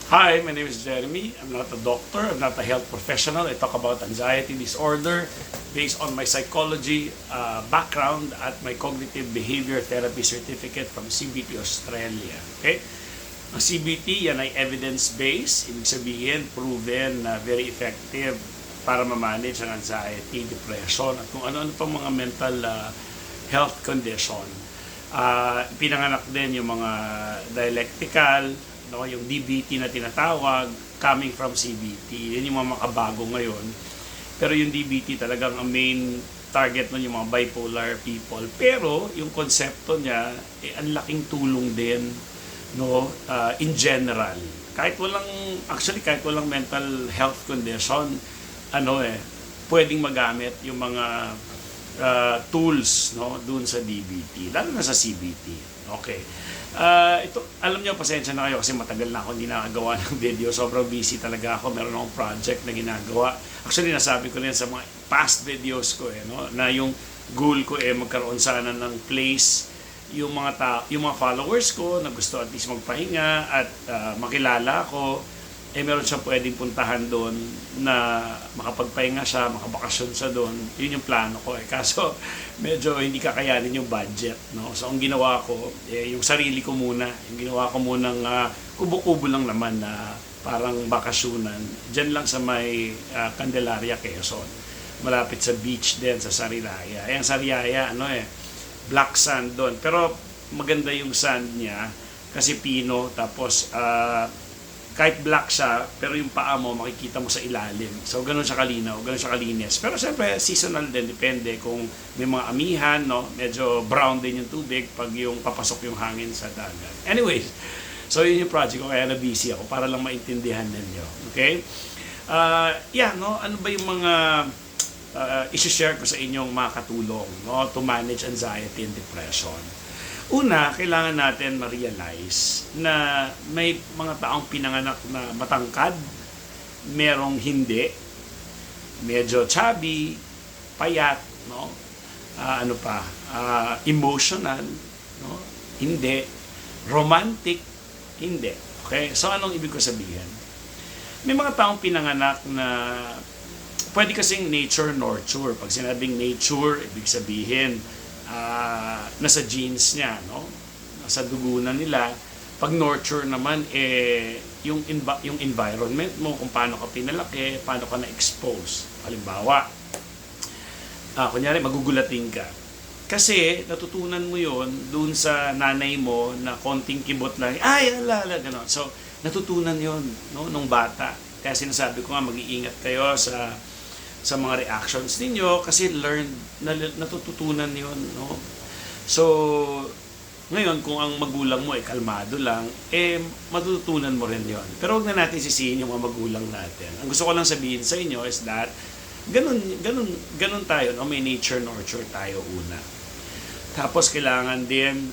Hi, my name is Jeremy. I'm not a doctor. I'm not a health professional. I talk about anxiety disorder based on my psychology background at my cognitive behavior therapy certificate from CBT Australia. Okay? Ang CBT, yan ay evidence-based. Ibig sabihin, proven na very effective para ma-manage ang anxiety, depression, at kung ano-ano pang mga mental health condition. Pinanganak din yung mga dialectical, no, yung DBT na tinatawag, coming from CBT. Yan yung mga makabago ngayon. Pero yung DBT talagang ang main target nun yung mga bipolar people. Pero yung konsepto niya, ang laking tulong din, no, in general. Kahit walang mental health condition, pwedeng magamit yung mga tools, no, dun sa DBT, lalo na sa CBT. Okay. Alam niyo, pasensya na kayo kasi matagal na ako hindi nakagawa ng video. Sobrang busy talaga ako. Meron akong project na ginagawa. Actually, nasabi ko rin sa mga past videos ko, no, na yung goal ko magkaroon sana ng place yung mga followers ko na gusto at least magpahinga at makilala ako. Meron siyang pwedeng puntahan doon na makapagpahinga siya, makabakasyon siya doon. Yun yung plano ko. Kaso medyo hindi kakayanin yung budget, no? So ang ginawa ko, yung sarili ko muna. Yung ginawa ko munang kubo-kubo lang naman na parang bakasyonan. Diyan lang sa may Candelaria, Quezon. Malapit sa beach din, sa Sarilaya. Ang Sarilaya, black sand doon. Pero maganda yung sand niya kasi pino, tapos kahit black siya, pero yung paa mo, makikita mo sa ilalim. So, ganun siya kalinaw, ganun siya kalinis. Pero siyempre, seasonal din, depende kung may mga amihan, no? Medyo brown din yung tubig pag yung papasok yung hangin sa dagat. Anyways, so yun yung project ko, kaya na-busy ako para lang maintindihan ninyo. Okay? Ano ba yung mga isi-share ko sa inyong makatulong, no, to manage anxiety and depression? Una, kailangan natin ma-realize na may mga taong pinanganak na matangkad, merong hindi, medyo chubby, payat, no? Emotional, no? Hindi, romantic, hindi. Okay? So anong ibig ko sabihin? May mga taong pinanganak na pwede kasing nature nurture. Pag sinabing nature, ibig sabihin nasa genes niya, no? Nasa dugo na nila. Pag nurture naman, yung environment mo, kung paano ka pinalaki, paano ka na-expose. Halimbawa, kunyari, magugulating ka. Kasi, natutunan mo yon dun sa nanay mo na konting kibot lang, gano'n. So, natutunan yon, no, nung bata. Kaya sinasabi ko nga, mag-iingat kayo sa mga reactions ninyo kasi natututunan yun, no? So, ngayon, kung ang magulang mo ay kalmado lang, matututunan mo rin yon. Pero huwag na natin sisihin yung mga magulang natin. Ang gusto ko lang sabihin sa inyo is that ganun tayo, no? May nature nurture tayo una. Tapos kailangan din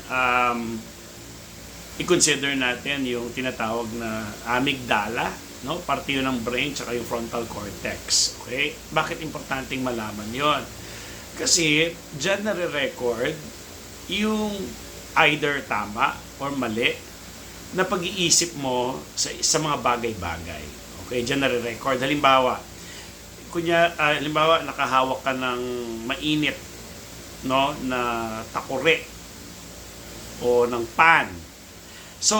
i-consider natin yung tinatawag na amygdala, no? Parte yun ng brain tsaka yung frontal cortex. Okay? Bakit importanteng malaman yon? Kasi dyan nare-record yung either tama or mali na pag-iisip mo sa mga bagay-bagay. Okay? Dyan nare-record. Halimbawa, nakahawak ka ng mainit, no, na takore o ng pan. So,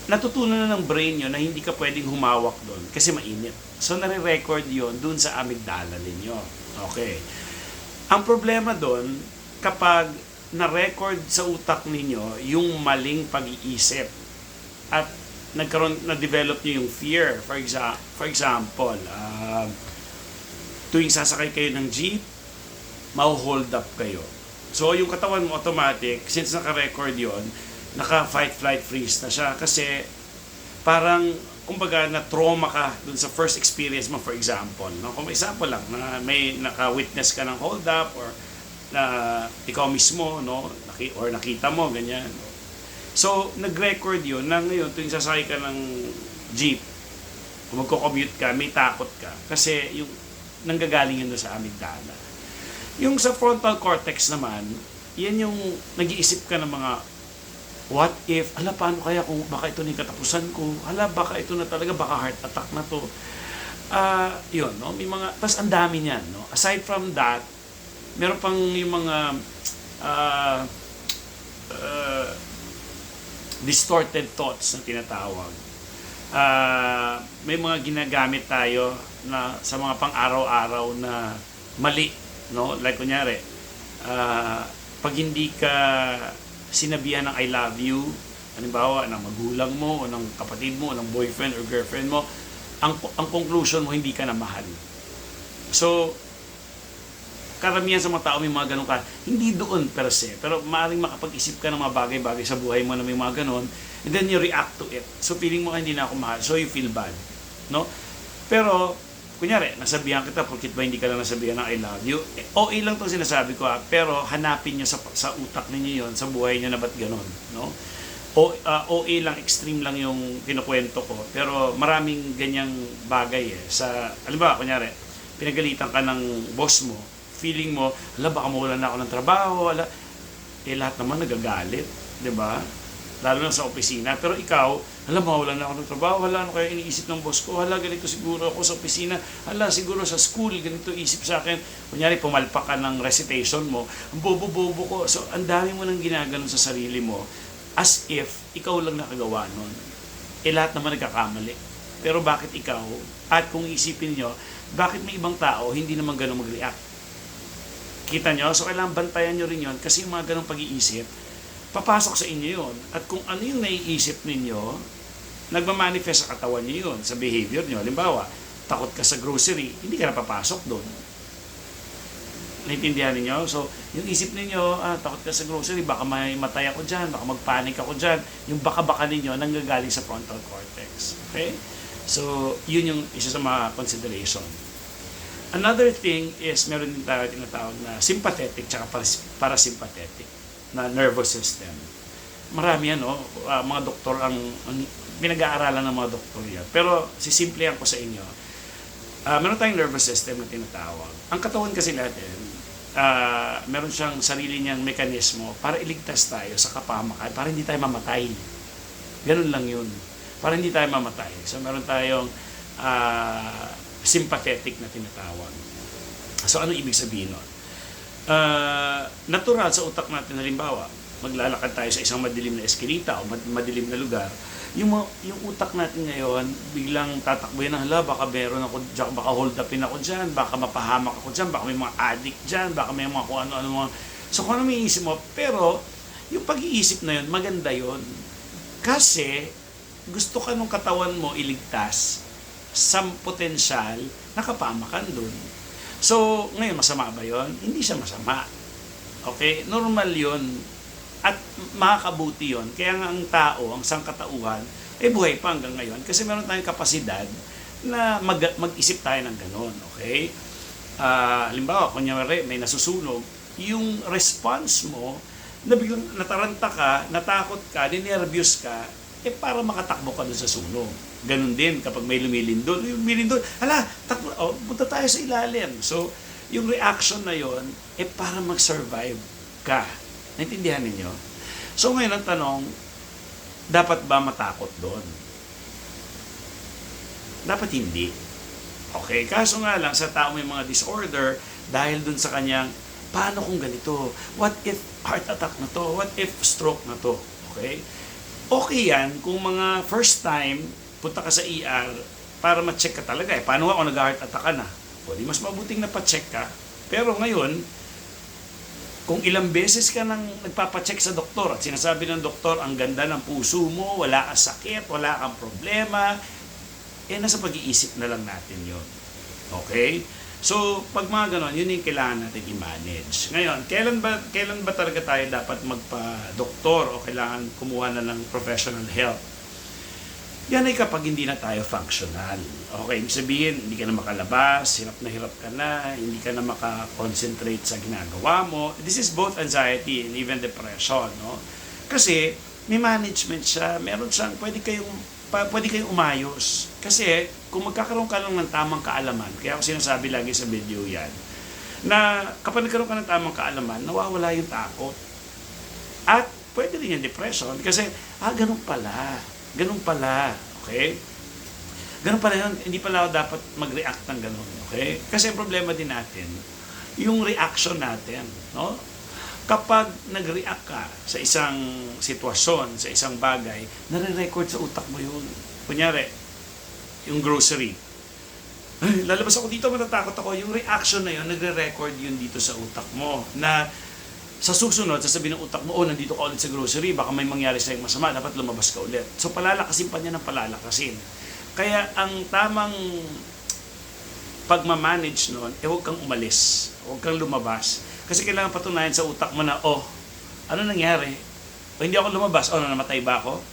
natutunan na ng brain yun na hindi ka pwedeng humawak doon kasi mainit. So, nare-record yun doon sa amygdala ninyo. Okay. Ang problema doon, kapag na-record sa utak ninyo yung maling pag-iisip at na-develop nyo yung fear. For example, tuwing sasakay kayo ng jeep, ma-hold up kayo. So, yung katawan mo automatic, since naka-record yon, naka-fight, flight, freeze na siya kasi parang kumbaga na trauma ka dun sa first experience mo, for example, no? Kung example lang na may naka-witness ka ng hold up or na ikaw mismo, no, or nakita mo ganyan. So nag-record yun na ngayon tuwing sasakay ka ng jeep, kung magko-commute ka, may takot ka kasi yung nanggagaling yun sa amygdala. Yung sa frontal cortex naman, yan yung nag-iisip ka ng mga What if, ala, paano kaya kung baka ito na yung katapusan ko? Ala, baka ito na talaga, baka heart attack na to. Yun, no? May mga, tas ang dami niyan, no? Aside from that, meron pang yung mga distorted thoughts na tinatawag. May mga ginagamit tayo na sa mga pang-araw-araw na mali, no? Like kunyari, pag hindi ka sinabihan ng I love you, halimbawa ng magulang mo o ng kapatid mo o ng boyfriend or girlfriend mo, ang conclusion mo, hindi ka na mahal. So, karamihan sa mga tao may mga ganun ka, hindi doon per se, pero maaaring makapag-isip ka ng mga bagay-bagay sa buhay mo na may mga ganun, and then you react to it. So, feeling mo hindi na ako mahal, so you feel bad. No? Pero, kunyari, nasabihan kita, porkit ba hindi ka lang nasabihan ng I love you? OA lang itong sinasabi ko pero hanapin nyo sa utak ninyo yon, sa buhay nyo na ba't ganun. No? OA lang, extreme lang yung kinukwento ko, pero maraming ganyang bagay halimbawa, kunyari, pinagalitan ka ng boss mo, feeling mo, hala, baka mawalan na ako ng trabaho, hala, lahat naman nagagalit, di ba? Lalo na sa opisina. Pero ikaw, hala, mawalan na ako ng trabaho, hala, ano kaya iniisip ng boss ko, hala, ganito siguro ako sa opisina, hala, siguro sa school, ganito isip sa akin. Kunyari, pumalpak ka ng recitation mo, ang bobo-bobo ko. So, ang dami mo nang ginaganon sa sarili mo, as if ikaw lang nakagawa nun. Lahat naman nagkakamali. Pero bakit ikaw? At kung isipin nyo, bakit may ibang tao hindi naman ganun mag-react? Kita nyo? So, kailangan bantayan nyo rin yun kasi yung mga ganung pag-iisip, papasok sa inyo yun. At kung ano yung naiisip ninyo, nagmamanifest sa katawan nyo yun, sa behavior nyo. Halimbawa, takot ka sa grocery, hindi ka na papasok doon. Naintindihan ninyo? So, yung isip ninyo, takot ka sa grocery, baka may matay ako dyan, baka magpanik ako dyan. Yung baka-baka ninyo, nanggagaling sa frontal cortex. Okay? So, yun yung isa sa mga consideration. Another thing is, meron din tayo tinatawag na sympathetic tsaka parasympathetic na nervous system. Marami yan, mga doktor ang pinag-aaralan ng mga doktor yan. Pero, sisimplehan ko sa inyo, meron tayong nervous system na tinatawag. Ang katawan kasi natin, meron siyang sarili niyang mekanismo para iligtas tayo sa kapahamakan, para hindi tayo mamatay. Ganun lang yun. Para hindi tayo mamatay. So, meron tayong sympathetic na tinatawag. So, ano ibig sabihin nun? Natural sa utak natin, halimbawa, maglalakad tayo sa isang madilim na eskinita o madilim na lugar, yung utak natin ngayon, biglang tatakbo yan ng hala, baka meron ako dyan, baka hold upin ako dyan, baka mapahamak ako dyan, baka may mga addict dyan, baka may mga kung ano-ano mga... So kung ano may isip mo, pero yung pag-iisip na yun, maganda yun. Kasi gusto ka nung katawan mo iligtas sa potensyal na kapamakan dun. So ngayon, masama ba yun? Hindi siya masama. Okay? Normal yun. At makakabuti yon. Kaya nga ang tao, ang sangkatauhan, buhay pa hanggang ngayon kasi meron tayong kapasidad na mag-isip tayo ng ganun. Okay? Halimbawa, kunyari, may nasusunog, yung response mo, na biglang nataranta ka, natakot ka, ninervyos ka, para makatakbo ka dun sa sunog. Ganun din kapag may lumilindol. Hala, takbo, punta tayo sa ilalim. So, yung reaction na yon, para mag-survive ka. Naintindihan ninyo? So ngayon ang tanong, dapat ba matakot doon? Dapat hindi. Okay, kaso nga lang sa tao may mga disorder dahil doon sa kanyang, paano kung ganito? What if heart attack na to? What if stroke na to? Okay? Okay yan kung mga first time punta ka sa ER para ma-check ka talaga. Paano ako nag-heart attack ka na? O di mas mabuting na pa-check ka. Pero ngayon, kung ilang beses ka nang nagpapacheck sa doktor at sinasabi ng doktor, ang ganda ng puso mo, wala kang sakit, wala kang problema, nasa pag-iisip na lang natin yun. Okay? So, pag mga ganon, yun yung kailangan natin i-manage. Ngayon, kailan ba talaga tayo dapat magpa-doktor o kailangan kumuha na ng professional help? Yan ay kapag hindi na tayo functional. Okay, ibig sabihin, hindi ka na makalabas, hirap ka na, hindi ka na makakonsentrate sa ginagawa mo. This is both anxiety and even depression, no? Kasi, may management siya, meron siyang, pwede kayong umayos. Kasi, kung magkakaroon ka lang ng tamang kaalaman, kaya ako sinasabi lagi sa video yan, na kapag nagkaroon ka ng tamang kaalaman, nawawala yung takot. At pwede rin yung depression. Kasi, ganun pala. Ganun pala. Okay? Ganun pala yun. Hindi pala ako dapat mag-react ng ganun. Okay? Kasi ang problema din natin, yung reaction natin. No? Kapag nag-react ka sa isang sitwasyon, sa isang bagay, nare-record sa utak mo yun. Kunyari, yung grocery. Ay, lalabas ako dito, matatakot ako. Yung reaction na yun, nagre-record yun dito sa utak mo. Na sa susunod, sasabihin ng utak mo, nandito ka ulit sa grocery, baka may mangyari sa'yo masama, dapat lumabas ka ulit. So palalakasin pa niya ng palalakasin. Kaya ang tamang pagmamanage nun, huwag kang umalis, huwag kang lumabas. Kasi kailangan patunayan sa utak mo na, ano nangyari? Hindi ako lumabas, namatay ba ako?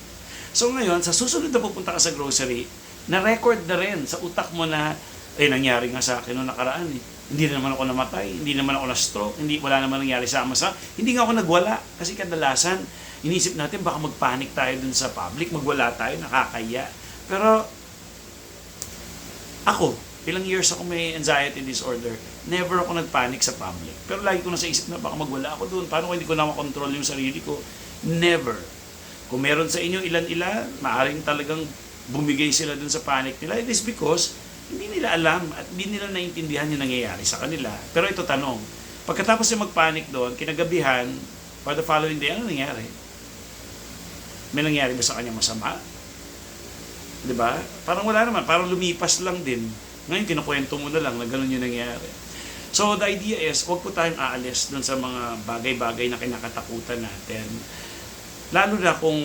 So ngayon, sa susunod na pupunta ka sa grocery, na-record na rin sa utak mo na, nangyari nga sa akin noong nakaraan eh. Hindi naman ako namatay, hindi naman ako na-stroke, wala naman nangyari sa masa. Hindi nga ako nagwala. Kasi kadalasan, inisip natin baka mag-panic tayo dun sa public, magwala tayo, nakakaya. Pero, ako, ilang years ako may anxiety disorder, never ako nag-panic sa public. Pero lagi ko nasa isip na baka magwala ako doon. Paano kung hindi ko na makontrol yung sarili ko? Never. Kung meron sa inyo ilan-ilan, maaaring talagang bumigay sila dun sa panic nila. It is because hindi nila alam at hindi nila naintindihan yung nangyayari sa kanila. Pero ito tanong, pagkatapos yung mag-panic doon, kinagabihan, for the following day, ano nangyari? May nangyari ba sa kanya masama? Diba? Parang wala naman, parang lumipas lang din. Ngayon, kinukwento mo na lang na ganun yung nangyayari. So, the idea is, huwag po tayong aalis dun sa mga bagay-bagay na kinakatakutan natin. Lalo na kung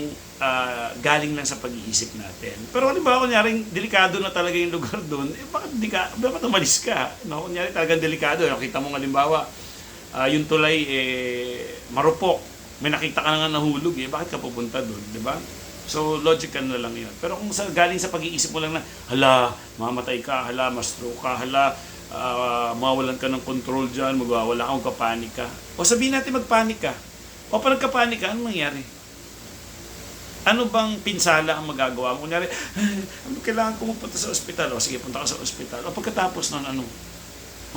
galing lang sa pag-iisip natin. Pero halimbawa, kunyaring delikado na talaga yung lugar doon, bakit umalis ka? No? Kunyari talagang delikado. Nakita mo halimbawa, yung tulay marupok. May nakita ka na nga nahulog bakit ka pupunta doon? Diba? So, logical na lang yun. Pero kung galing sa pag-iisip mo lang na, mamatay ka, ma-stroke ka, mawawalan ka ng control dyan, magwawala ka, magpapanik ka. O sabihin natin magpanik ka. O pag nagkapanik ka, ano mangyari? Ano bang pinsala ang magagawa mo? Kunyari, kailangan ko magpunta sa ospital. O sige, punta ka sa ospital. O pagkatapos nun,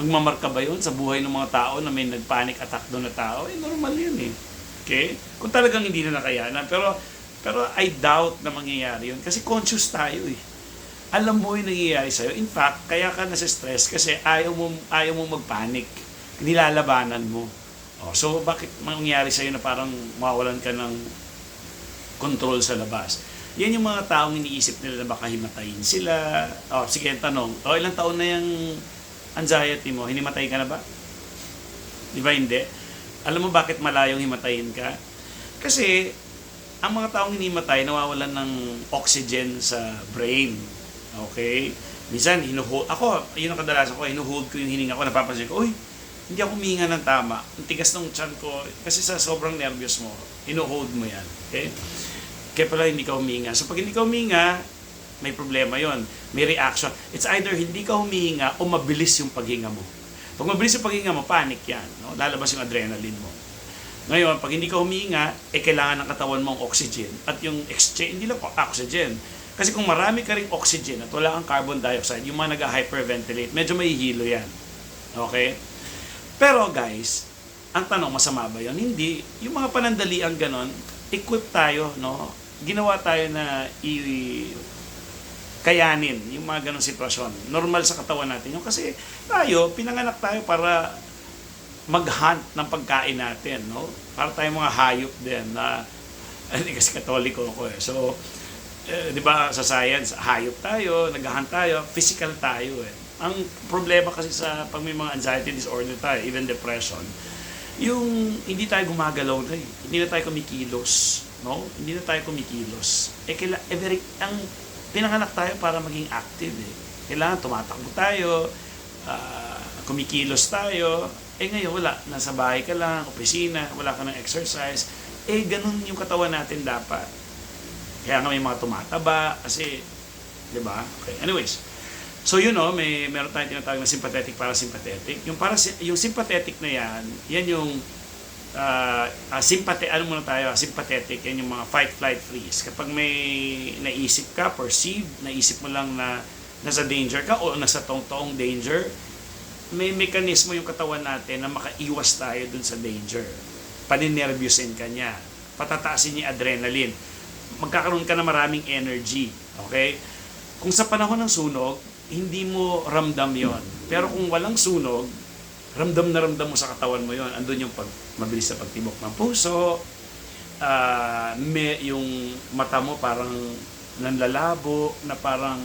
magmamarka ba yun sa buhay ng mga tao na may nag-panic attack doon na tao? Normal yun Okay? Kung talagang hindi na nakayanan. Pero I doubt na mangyayari yun. Kasi conscious tayo Alam mo yung nangyayari sa'yo. In fact, kaya ka nasa-stress kasi ayaw mo mag-panic. Nilalabanan mo. So, bakit mangyayari sa'yo na parang mawalan ka ng control sa labas? Yan yung mga taong iniisip nila na baka himatayin sila. Sige, tanong. Ilang taon na yung anxiety mo? Hinimatay ka na ba? Di ba hindi? Alam mo bakit malayong himatayin ka? Kasi, ang mga taong hinimatay, nawawalan ng oxygen sa brain. Okay? Minsan, ako, yun ang kadalasan ko, hinuhold ko yung hininga ko, napapansin ko, hindi ako huminga ng tama. Ang tigas ng tiyan ko, kasi sa sobrang nervyos mo, hinuhold mo yan. Okay? Kaya pala hindi ka huminga. So pag hindi ka huminga, may problema yon, may reaction. It's either hindi ka huminga o mabilis yung paghinga mo. Pag mabilis yung paghinga mo, panic yan. No? Lalabas yung adrenaline mo. Ngayon, pag hindi ka huminga, kailangan ng katawan mong oxygen. At yung exchange, hindi lang oxygen. Kasi kung marami ka ring oxygen at wala kang carbon dioxide, yung mga nag-hyperventilate, medyo mahihilo yan. Okay? Pero guys, ang tanong, masama ba yun? Hindi. Yung mga panandaliang ganon, equip tayo, no? Ginawa tayo na kayanin yung mga ganong sitwasyon. Normal sa katawan natin yun. Kasi tayo, pinanganak tayo para mag-hunt ng pagkain natin, no? Para tayo mga hayop din na, kasi katoliko ako So, di ba sa science, hayop tayo, nag-hunt tayo, physical tayo Ang problema kasi sa pag may mga anxiety disorder tayo, even depression, yung hindi tayo gumagalaw na Hindi na tayo kumikilos, no? Hindi na tayo kumikilos. Ang pinanganak tayo para maging active Kailangan tumatakbo tayo, kumikilos tayo. Ngayon wala, nasa bahay ka lang, opisina, wala ka ng exercise. Ganun yung katawan natin dapat. Kaya nga may mga tumataba, kasi, di ba? Okay, anyways. So meron tayong tinatawag na sympathetic, parasympathetic. Yung sympathetic na yan yung sympathetic, yan yung mga fight, flight, freeze. Kapag may naisip ka, naisip mo lang na nasa danger ka o nasa toong danger, may mekanismo yung katawan natin na makaiwas tayo dun sa danger. Paninervyusin ka niya. patataasin yung adrenaline. Magkakaroon ka na maraming energy. Okay? Kung sa panahon ng sunog, hindi mo ramdam yon. Pero kung walang sunog, ramdam na ramdam mo sa katawan mo yon. Andun yung mabilis na pagtibok ng puso, yung mata mo parang nanlalabo, na parang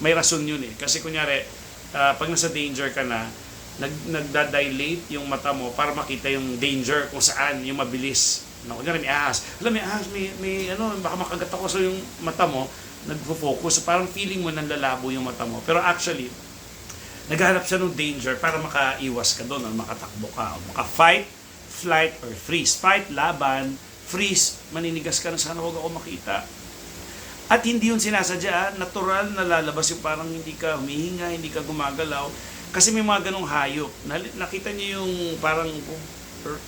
may rason yun eh. Kasi kunyari, pag nasa danger ka na, nagda-dilate yung mata mo para makita yung danger kung saan yung mabilis. No, kunyari may ahas. Alam, may ahas, may baka makagat ako. So yung mata mo, nagfo-focus. So parang feeling mo nanlalabo yung mata mo. Pero actually, naghahanap siya ng danger para makaiwas ka doon, o makatakbo ka, o maka-fight, flight, or freeze. Fight, laban. Freeze, maninigas ka na, sana huwag ako makita. At hindi yun sinasadya, natural na lalabas yung parang hindi ka humihinga, hindi ka gumagalaw. Kasi may mga ganong hayop. Nakita niyo yung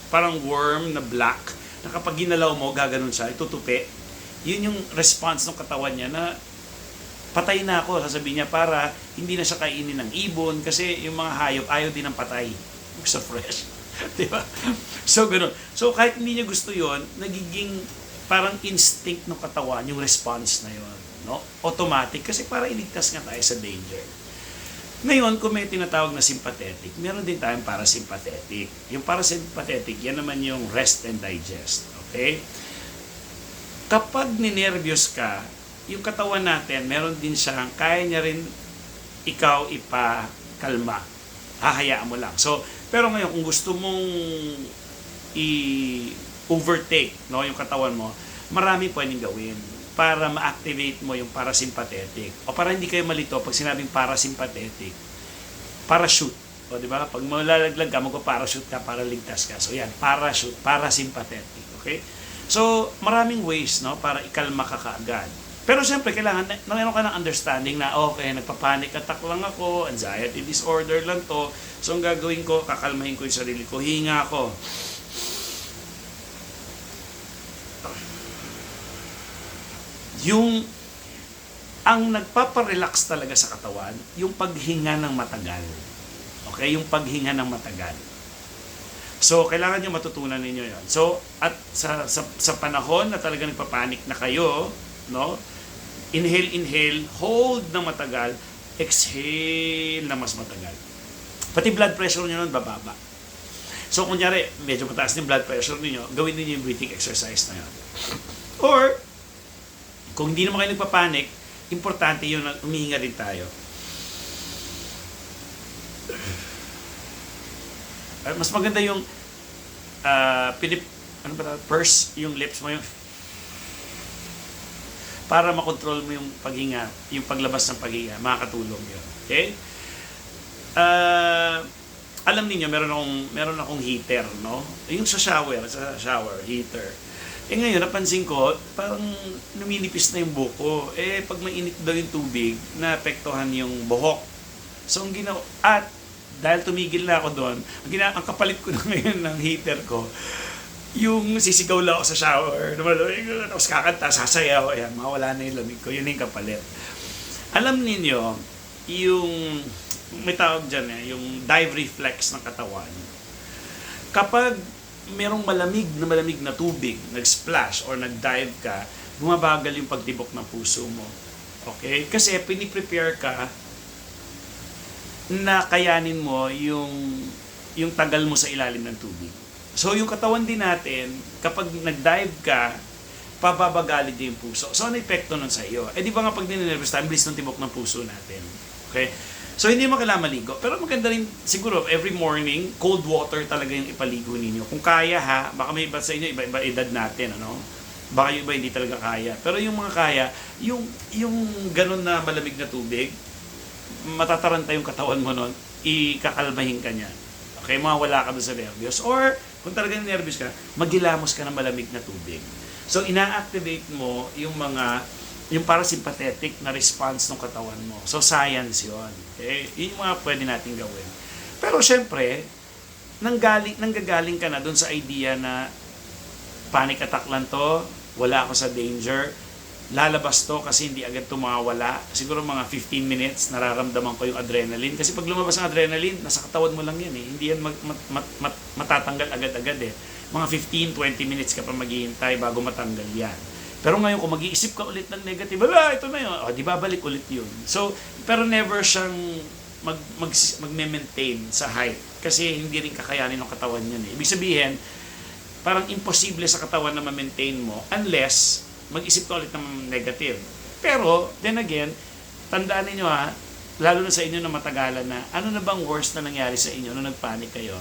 parang worm na black, na kapag ginalaw mo, gaganon siya, itutupi. Yun yung response ng katawan niya na patay na ako, sasabihin niya, para hindi na siya kainin ng ibon, kasi yung mga hayop ayaw din ng patay. Gusto fresh. Diba? So, ganun. So, kahit hindi niya gusto yon, nagiging parang instinct ng katawan, yung response na yon, no? Automatic, kasi para iligtas nga tayo sa danger. Ngayon, kung may tinatawag na sympathetic, meron din tayong parasympathetic. Yung parasympathetic, yan naman yung rest and digest. Okay? Kapag ninervyos ka, yung katawan natin, meron din siyang, kaya niya rin ikaw ipakalma. Hahayaan mo lang. So, pero ngayon, kung gusto mong i-overtake, no, yung katawan mo, marami pwedeng gawin para ma-activate mo yung parasympathetic. O para hindi kayo malito, pag sinabing parasympathetic, parachute. O di ba? Pag malalaglag ka, magpa-parachute ka para ligtas ka. So yan, parachute, parasympathetic. Okay? So, maraming ways, no, para ikalma ka kaagad. Pero siyempre, kailangan, meron ka ng understanding na, okay, nagpa-panic attack lang ako, anxiety disorder lang to. So, ang gagawin ko, kakalmahin ko yung sarili ko, hinga ako. Ang nagpaparelax talaga sa katawan, yung paghinga ng matagal. Okay? Yung paghinga ng matagal. So, kailangan nyo matutunan ninyo yon. So, at sa panahon na talaga nagpapanik na kayo, no? Inhale, hold ng matagal, exhale na mas matagal. Pati blood pressure nyo nun, bababa. So, kunyari, medyo mataas yung blood pressure niyo, gawin niyo yung breathing exercise na yun. Or, kung hindi naman kayo nagpapanik, importante yun na umihinga din tayo. Mas maganda yung purse yung lips mo, yung para makontrol mo yung paghinga, yung paglabas ng paghinga, makakatulong yun. Okay? Alam niyo meron akong heater, no? Yung sa shower heater. Ngayon, napansin ko, parang numinipis na yung buko. Pag mainit daw yung tubig, naapektuhan yung buhok. So, at dahil tumigil na ako doon, ang kapalit ko na ngayon ng heater ko, yung sisigaw lang ako sa shower, tapos kakanta, sasayaw, ayan, mawala na yung lamig ko, yun yung kapalit. Alam ninyo, may tawag dyan yung dive reflex ng katawan. Kapag merong malamig na tubig, nag-splash or nag-dive ka, bumabagal yung pagtibok ng puso mo. Okay? Kasi piniprepare ka na kayanin mo yung tagal mo sa ilalim ng tubig. So, yung katawan din natin, kapag nag-dive ka, pababagalin din yung puso. So, ano epekto nun sa iyo? Di ba nga pag ninervous tayo, bilis ng tibok ng puso natin. Okay? So, hindi mo kailangan maligo. Pero maganda rin, siguro, every morning, cold water talaga yung ipaligo ninyo. Kung kaya ha, baka may iba sa inyo, iba edad natin, ano? Baka yung iba hindi talaga kaya. Pero yung mga kaya, yung ganun na malamig na tubig, matataranta yung katawan mo nun, ikakalmahin ka niya. Okay, mawala ka doon sa nervyos. Or, kung talagang nervyos ka, maghilamos ka ng malamig na tubig. So, ina-activate mo yung parasympathetic na response ng katawan mo. So, science yun. Okay? Yun yung mga pwede natin gawin. Pero, syempre, nanggagaling ka na dun sa idea na panic attack lang to, wala ako sa danger, lalabas to kasi hindi agad to mawawala. Siguro mga 15 minutes, nararamdaman ko yung adrenaline. Kasi pag lumabas ang adrenaline, nasa katawan mo lang yan eh. Hindi yan matatanggal agad-agad eh. mga 15-20 minutes ka pa maghihintay bago matanggal yan. Pero ngayon, kung mag-iisip ka ulit ng negative, ito na yun, di babalik ulit yun. So, pero never siyang mag-maintain sa height. Kasi hindi rin kakayanin ng katawan yun eh. Ibig sabihin, parang imposible sa katawan na ma-maintain mo unless mag-isip ka ulit ng negative. Pero, then again, tandaan niyo lalo na sa inyo na matagalan na, ano na bang worst na nangyari sa inyo nung nagpanic kayo?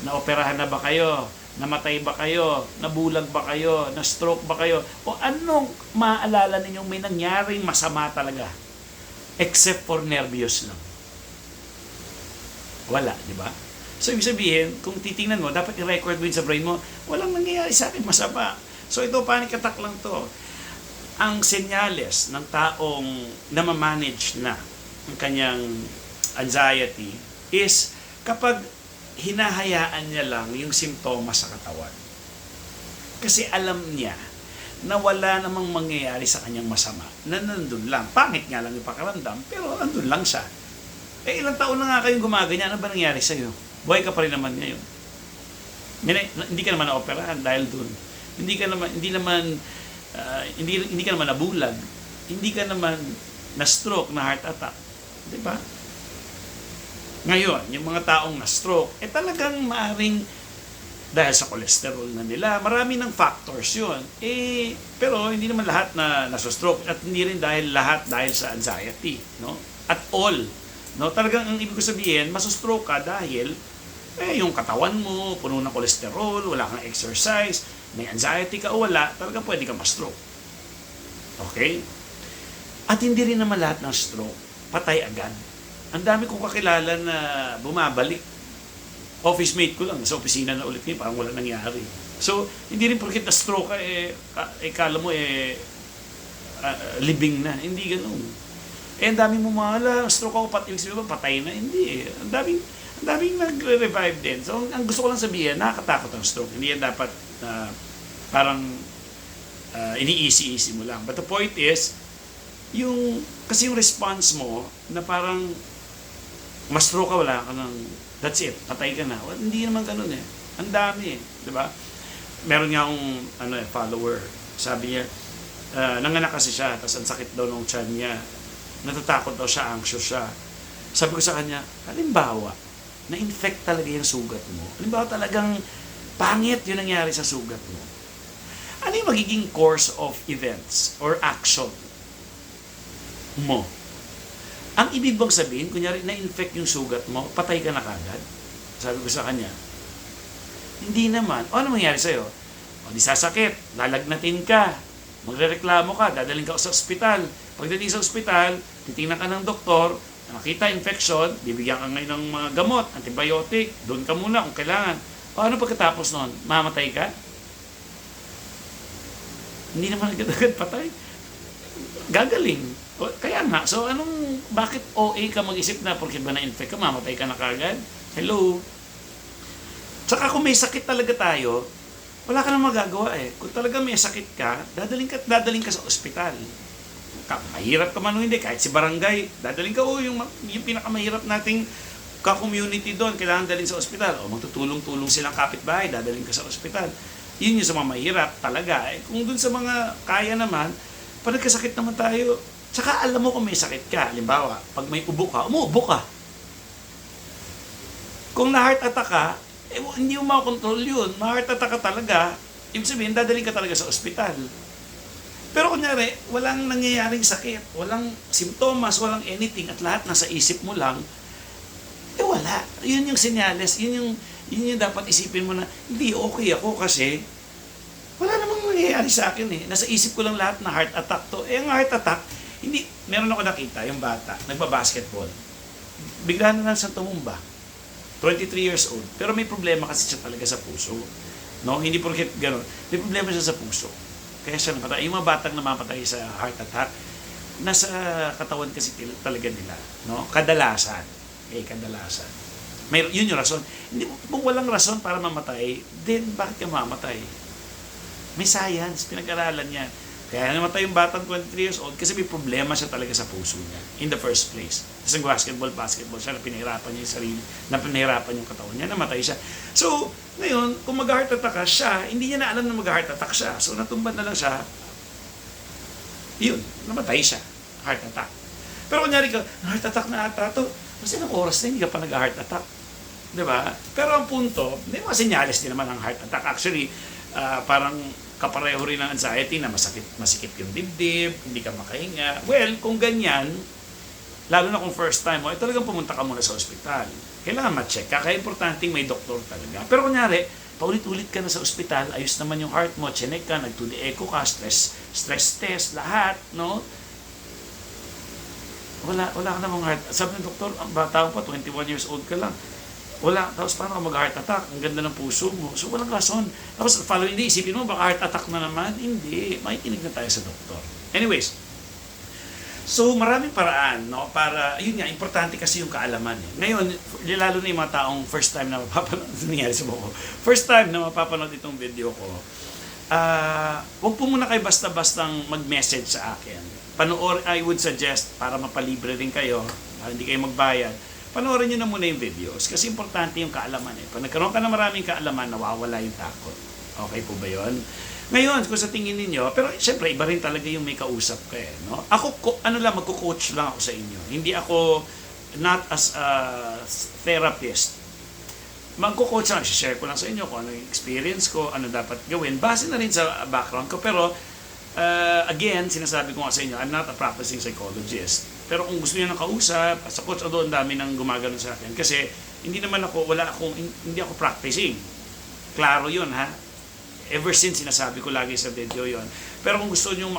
Naoperahan na ba kayo? Namatay ba kayo? Nabulag ba kayo? Na-stroke ba kayo? O anong maaalala ninyong may nangyaring masama talaga? Except for nervyos lang. Wala, di ba? So, ibig sabihin, kung titingnan mo, dapat i-record mo sa brain mo, walang nangyayari sa akin masama. So, ito, panic attack lang to. Ang senyales ng taong namamanage na ang kanyang anxiety is kapag hinahayaan niya lang yung simptomas sa katawan. Kasi alam niya na wala namang mangyayari sa kanyang masama, na nandun lang. Pangit nga lang yung pakiramdam, pero nandun lang siya. Ilang taon na nga kayong gumaganyan, ano ba nangyari sa'yo? Buhay ka pa rin naman ngayon. Hindi ka naman na-operahan dahil dun. Hindi ka naman nabulag. Hindi ka naman na-stroke, na heart attack. Di ba? Ngayon, yung mga taong na-stroke, talagang maaring dahil sa cholesterol na nila, marami ng factors yun. Pero hindi naman lahat na nasa-stroke at hindi rin lahat dahil sa anxiety, no? At all. No, talagang ang ibig ko sabihin, masustroke ka dahil yung katawan mo, puno ng cholesterol, wala kang exercise, may anxiety ka o wala, talagang pwede ka ma-stroke. Okay? At hindi rin naman lahat ng stroke, patay agad. Ang dami kong kakilala na bumabalik. Office mate ko lang, sa opisina na ulit ngayon, parang wala nangyari. So, hindi rin porket na-stroke ka, kala mo, libing na. Hindi ganun. Ang daming mumala, stroke ako, patay na. Hindi eh. Ang daming nagre-revive din. So, ang gusto ko lang sabihin, nakakatakot ang stroke. Hindi yan dapat parang ini-easy-easy mo lang. But the point is, kasi yung response mo, na parang ma-stroke ka, wala ka ng, that's it, patay ka na. Well, hindi naman ganun eh. Ang dami eh. Diba? Meron nga akong follower. Sabi niya, nanganak kasi siya, tapos ang sakit daw ng tiyan niya. Natatakot daw siya, anxious siya. Sabi ko sa kanya, halimbawa, na-infect talaga yung sugat mo. Halimbawa talagang pangit yung nangyari sa sugat mo. Ano yung magiging course of events or action mo? Ang ibig bang sabihin, kunyari na-infect yung sugat mo, patay ka na kagad? Sabi ko sa kanya, hindi naman. O ano mangyari sa'yo? O di sasakit, lalagnatin ka, magrereklamo ka, dadaling ka sa ospital. Pagdating sa ospital, titingnan ka ng doktor, nakita infection, bibigyan ka ngayon ng mga gamot, antibiotic, doon ka muna kung kailangan. O ano pagkatapos nun? Mamatay ka? Hindi naman agad-agad patay. Gagaling. Kaya nga, so bakit OA ka mag-isip na porque ba na-infect ka, mamatay ka na kagad? Hello? Tsaka kung may sakit talaga tayo, wala ka nang magagawa eh. Kung talaga may sakit ka, dadaling ka sa ospital. Mahirap ka man o hindi, kahit si barangay, dadaling ka, yung pinakamahirap nating ka-community doon, kailangan dalhin sa ospital. O magtutulong-tulong silang kapitbahay, dadaling ka sa ospital. Yun yung sa mga mahirap talaga. Kung doon sa mga kaya naman, pag nagkasakit naman tayo, tsaka alam mo kung may sakit ka. Halimbawa, pag may ubo ka, umuubo ka. Kung na-heart attack ka, hindi mo makontrol yun. Ma-heart attack ka talaga, ibig sabihin, dadaling ka talaga sa ospital. Pero kunyari, walang nangyayaring sakit, walang simptomas, walang anything, at lahat nasa isip mo lang, wala. Yun yung senyales, yun yung dapat isipin mo na, hindi, okay ako kasi, wala namang nangyayari sa akin eh. Nasa isip ko lang lahat na heart attack to. Ang heart attack, hindi, meron ako nakita, yung bata, nagpa-basketball. Bigla na lang siyang tumumba. 23 years old. Pero may problema kasi siya talaga sa puso. No? Hindi porket gano'n. May problema siya sa puso. Kaya siya napatay. Yung mga batang namapatay sa heart attack, nasa katawan kasi talaga nila. No? Kadalasan. Kadalasan. Yun yung rason. Hindi, kung walang rason para mamatay, then bakit ka mamatay? May science, pinag-aralan yan. Kaya namatay yung batang 23 years old kasi may problema siya talaga sa puso niya in the first place. Kasi basketball siya, na pinahirapan niya yung sarili, na pinahirapan yung katawan niya, namatay siya. So, ngayon, kung mag-heart attack ka siya, hindi niya na alam na mag-heart attack siya. So, natumban na lang siya, yun, namatay siya. Heart attack. Pero kunyari ka, heart attack na ata to. Kasi ilang oras na hindi ka pa nag-heart attack. Diba? Pero ang punto, may mga senyales din naman ang heart attack. Actually, parang kapareho rin ng anxiety na masikip yung dibdib, hindi ka makahinga. Well, kung ganyan, lalo na kung first time mo, talagang pumunta ka muna sa ospital. Kailangan ma-check ka. Kaya importante may doktor talaga. Pero kunyari, paulit-ulit ka na sa ospital, ayos naman yung heart mo, chinek ka, nag-2D echo ka, stress test, lahat, no? Wala ka namang heart. Sabi ng doktor, ang bata mo pa, 21 years old ka lang. Wala. Tapos paano ka mag-heart attack? Ang ganda ng puso mo. So walang rason. Tapos following day, isipin mo, baka heart attack na naman? Hindi. Makikinig na tayo sa doktor. Anyways, so maraming paraan, no? Para, yun nga, importante kasi yung kaalaman. Ngayon, lalo na yung mga taong first time na mapapanood, nangyari sa buko. First time na mapapanood itong video ko, huwag po muna kayo basta-bastang mag-message sa akin. I would suggest, para mapalibre rin kayo, para hindi kayo magbayad, panoorin nyo na muna yung videos kasi importante yung kaalaman. Pag nagkaroon ka ng maraming kaalaman, nawawala yung takot. Okay po ba yun? Ngayon, kung sa tingin ninyo, pero siyempre, iba rin talaga yung may kausap ka no? Ako, magko-coach lang ako sa inyo. Hindi ako, not as a therapist. Magko-coach lang, share ko lang sa inyo kung ano yung experience ko, ano dapat gawin. Base na rin sa background ko, pero again, sinasabi ko nga sa inyo, I'm not a practicing psychologist. Pero kung gusto niyo ng kausap, sa coach ang dami nang gumagano sa akin. Kasi hindi ako practicing. Klaro yun, ha? Ever since, sinasabi ko lagi sa video yon. Pero kung gusto niyo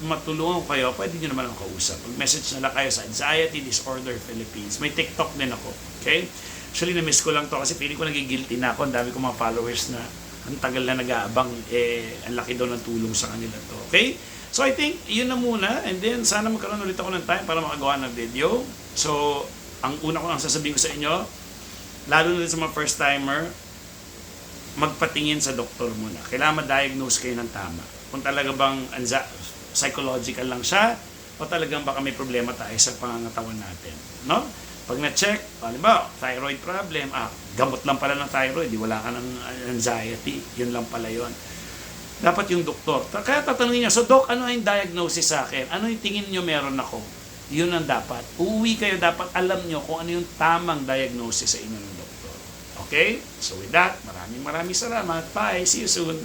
matulungan ko kayo, pwede niyo naman akong kausap. Mag-message na lang kayo sa Anxiety Disorder Philippines. May TikTok din ako. Okay? Actually, na-miss ko lang to kasi feeling ko nagigilty na ako. Ang dami ko mga followers na ang tagal na nag-aabang, ang laki daw ng tulong sa kanila to. Okay? So I think, yun na muna. And then, sana magkaroon ulit ako ng time para makagawa ng video. So, ang una ko lang sasabihin ko sa inyo, lalo na din sa mga first-timer, magpatingin sa doktor muna. Kailangan ma-diagnose kayo ng tama. Kung talaga bang psychological lang siya, o talagang baka may problema tayo sa pangangatawan natin. No? Pag na-check, halimbawa, thyroid problem, gamot lang pala ng thyroid, wala ka ng anxiety, yun lang pala yun. Dapat yung doktor. Kaya tatanungin niya, so Doc, ano yung diagnosis sa akin? Ano yung tingin niyo meron ako? Yun ang dapat. Uuwi kayo, dapat alam niyo kung ano yung tamang diagnosis sa inyo ng doktor. Okay? So with that, maraming salamat. Bye. See you soon.